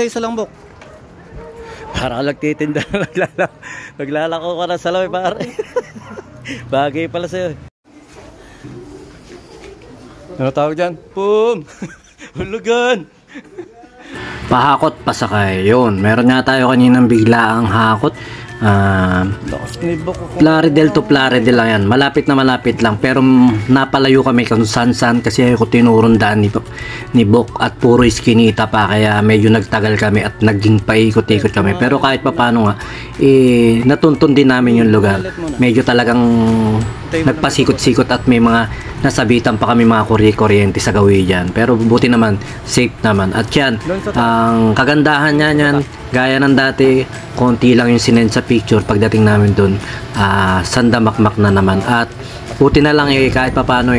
Isa lang, Bok. Para ka nagtitinda. Naglalako ka na sa laway, pare. Bagay pala sa'yo. Ano tawag dyan? Boom! Hulugan! Pahakot pasakay. Yun, meron nga tayo kaninang biglaang hakot. Plaridel to Plaridel lang yan. Malapit na malapit lang. Pero napalayo kami kung saan kasi ako tinurundaan ni Bok at puro iskinita pa. Kaya medyo nagtagal kami at naging paikot-ikot kami. Pero kahit pa paano nga, natuntun din namin yung lugar. Medyo talagang nagpasikot-sikot at may mga nasabitan pa kami mga kuryente sa gawin dyan. Pero buti naman, safe naman. At yan, ang kagandahan niya yan, gaya ng dati, konti lang yung sinend sa picture pagdating namin dun, sandamakmak na naman. At buti na lang kahit papano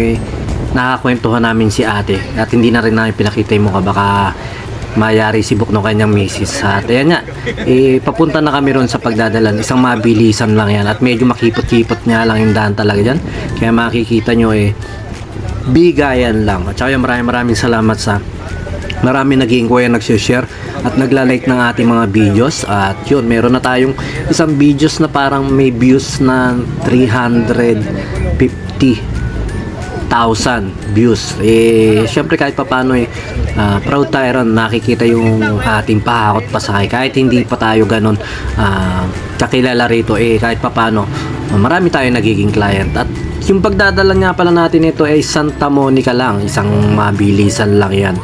nakakwentuhan namin si ate at hindi na rin namin pinakita yung mukha, baka mayari si Bok ng kanyang misis. At ayan nga, papunta na kami ron sa pagdadalan. Isang mabilisan lang yan at medyo makipot-kipot nga lang yung daan talaga dyan. Kaya makikita nyo bigayan lang. At saka maraming salamat sa marami nag-i-inquire, nag-share at nagla-like ng ating mga videos. At yun, meron na tayong isang videos na parang may views na 350,000 views. Syempre kahit papano proud tayo ron, nakikita yung ating pahakot pasakay kahit hindi pa tayo ganun kakilala rito. Kahit papano marami tayong nagiging client. At yung pagdadala nga pala natin ito ay Santa Monica lang, isang mabilisan lang yan.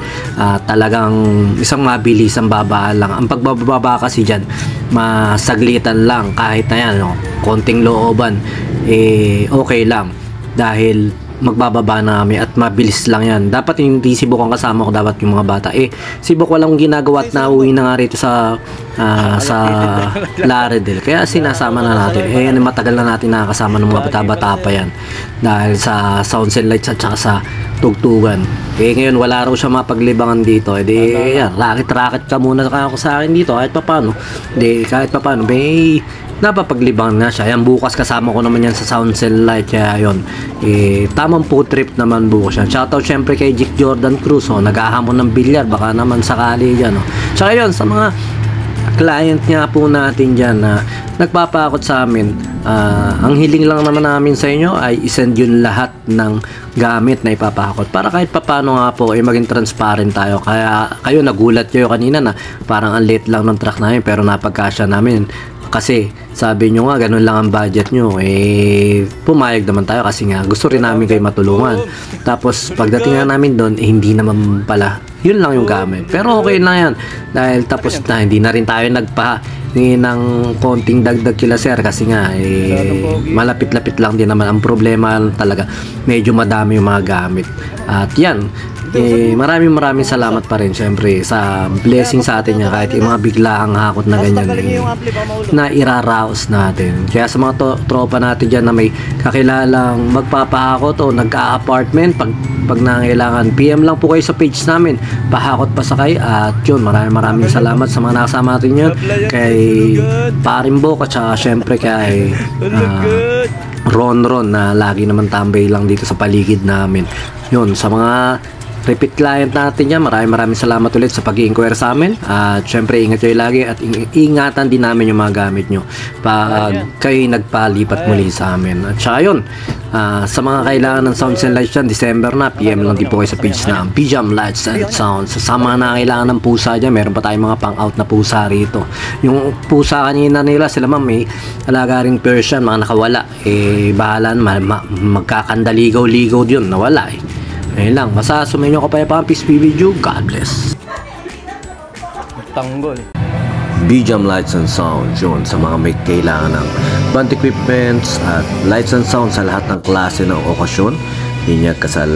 Talagang isang mabilisan babaan lang. Ang pagbababa kasi dyan masaglitan lang, kahit na yan konting looban okay lang dahil magbababa na kami at mabilis lang yan. Dapat hindi si Bok ang kasama ko, dapat yung mga bata. Si Bok walang ginagawa at nauwi na nga rito sa Plaridel. Kaya sinasama na natin. Yan, matagal na natin nakakasama ng mga bata-bata pa yan. Dahil sa sounds and lights at saka sa tugtugan. Ngayon wala raw siya mapaglibangan dito. Yan, rakit-rakit ka muna ako sa akin dito kahit papano. Kahit papano, napapaglibangan na siya. Yan, bukas kasama ko naman yan sa sounds and light. Kaya yun, tamang po trip naman bukas yan. Shoutout syempre kay Jick Jordan Cruz, naghahamon ng bilyar, baka naman sakali dyan. Tsaka yun, sa mga client nga po natin dyan na nagpapakot sa amin, ang hiling lang naman namin sa inyo ay isend yun lahat ng gamit na ipapakot para kahit papano nga po maging transparent tayo. Kaya kayo nagulat kayo kanina na parang ang late lang ng truck namin pero napagkasya namin. Kasi sabi nyo nga ganun lang ang budget nyo, pumayag naman tayo kasi nga gusto rin namin kayo matulungan. Tapos pagdating nga namin doon, hindi naman pala yun lang yung gamit. Pero okay lang yan dahil tapos na, hindi na rin tayo nagpahingi ng konting dagdag kila sir kasi nga malapit-lapit lang din naman. Ang problema talaga medyo madami yung mga gamit. At yan, maraming salamat pa rin syempre sa blessing sa atin niya kahit yung mga biglaang hakot na ganyan na iraraos natin. Kaya sa mga tropa natin dyan na may kakilalang magpapahakot o nagka-apartment, pag nangailangan, PM lang po kayo sa page namin, Pahakot Pasakay. At yun, maraming salamat sa mga nakasama natin yun, kay Paring Bok at saka syempre kay Ron na lagi naman tambay lang dito sa paligid namin. Yun, sa mga repeat client natin yan, maraming salamat ulit sa pag-i-inquire sa amin. At syempre ingat kayo lagi at ingatan din namin yung mga gamit nyo pag kayo nagpalipat muli sa amin. At saka yun, sa mga kailangan ng sounds and lights dyan, December na, PM lang din po kayo sa page na Bijam Lights and Sounds. Sa mga nakailangan ng pusa dyan, meron pa tayong mga pang-out na pusa rito. Yung pusa kanina nila, sila ma'am, may alaga ring Persian, mga nakawala. Bahala naman, magkakandaligaw-ligaw yun, nawala Ayun lang, basta sumayin nyo kapayapaan. Peace be with you. God bless. Tanggol. Bijam Lights and Sounds, yun, sa mga may kailangan ng band equipments at lights and sounds sa lahat ng klase ng okasyon, hinyag, kasal,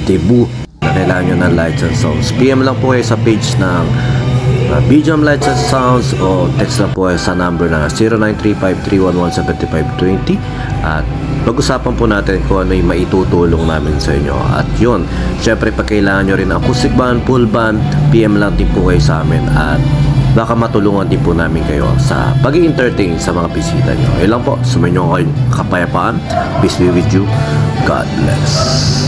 debut na kailangan nyo ng lights and sounds. PM lang po kayo sa page ng Bijam Lights and Sounds o text lang po kayo sa number na 0935-311-7520 at pag-usapan po natin kung ano yung maitutulong namin sa inyo. At yun, syempre pag kailangan nyo rin acoustic band, full band, PM lang din po kayo sa amin at baka matulungan din po namin kayo sa pag-i-entertain sa mga bisita nyo. Yun lang po, sumayin nyo kayong kapayapaan. Peace be with you. God bless.